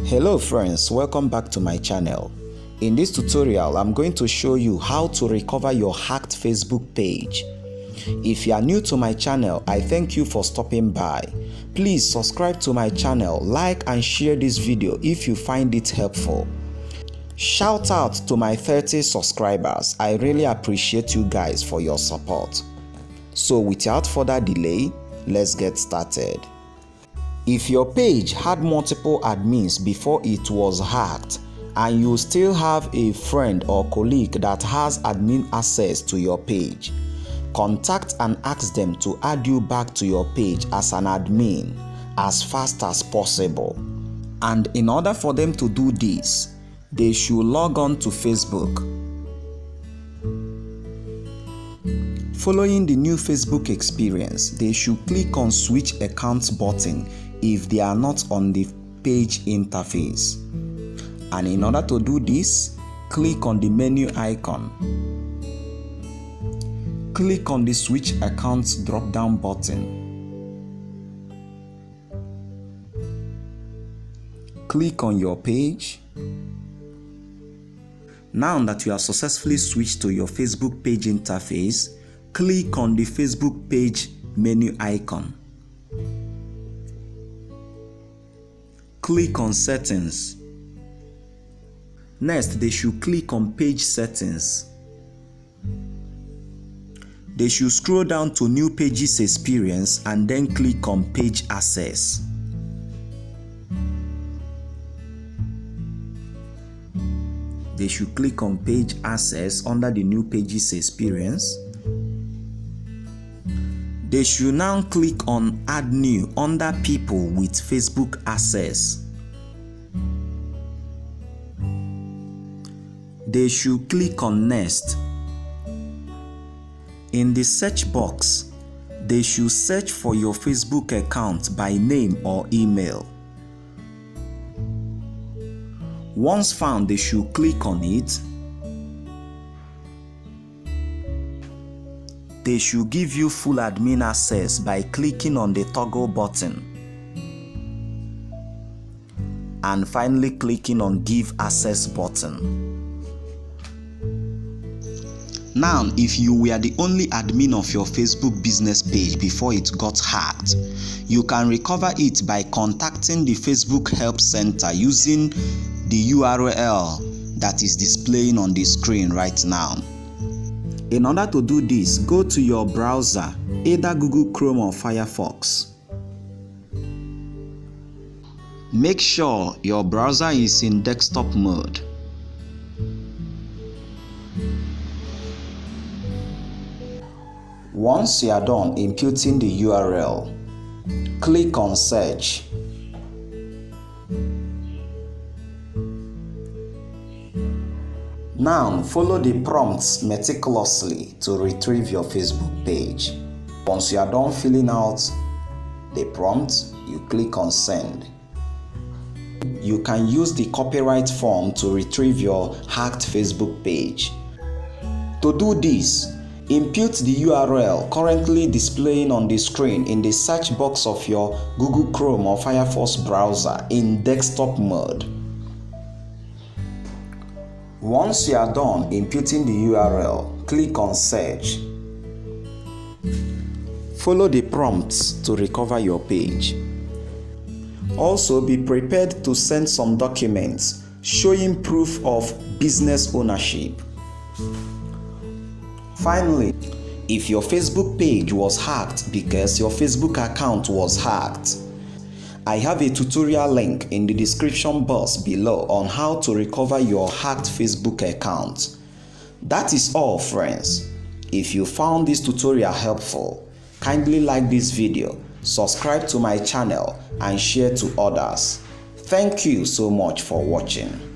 Hello friends, welcome back to my channel. In this tutorial, I'm going to show you how to recover your hacked Facebook page. If you are new to my channel, I thank you for stopping by. Please subscribe to my channel, like and share this video if you find it helpful. Shout out to my 30 subscribers. I really appreciate you guys for your support. So without further delay, let's get started. If your page had multiple admins before it was hacked, and you still have a friend or colleague that has admin access to your page, contact and ask them to add you back to your page as an admin as fast as possible. And in order for them to do this, they should log on to Facebook. Following the new Facebook experience, they should click on Switch Accounts button if they are not on the page interface. And in order to do this, click on the menu icon. Click on the Switch Accounts drop-down button. Click on your page. Now that you have successfully switched to your Facebook page interface, click on the Facebook page menu icon. Click on Settings. Next, they should click on Page Settings. They should scroll down to New Pages Experience and then click on Page Access. They should click on Page Access under the New Pages Experience. They should now click on Add New under People with Facebook Access. They should click on Next. In the search box, they should search for your Facebook account by name or email. Once found, they should click on it. They should give you full admin access by clicking on the toggle button. And finally clicking on Give Access button. Now, if you were the only admin of your Facebook business page before it got hacked, you can recover it by contacting the Facebook Help Center using the URL that is displaying on the screen right now. In order to do this, go to your browser, either Google Chrome or Firefox. Make sure your browser is in desktop mode. Once you are done inputting the URL, click on Search. Now follow the prompts meticulously to retrieve your Facebook page. Once you are done filling out the prompt, you click on Send. You can use the copyright form to retrieve your hacked Facebook page. To do this, input the URL currently displaying on the screen in the search box of your Google Chrome or Firefox browser in desktop mode. Once you are done inputting the URL, click on Search. Follow the prompts to recover your page. Also, be prepared to send some documents showing proof of business ownership. Finally, if your Facebook page was hacked because your Facebook account was hacked, I have a tutorial link in the description box below on how to recover your hacked Facebook account. That is all, friends. If you found this tutorial helpful, kindly like this video, subscribe to my channel and share to others. Thank you so much for watching.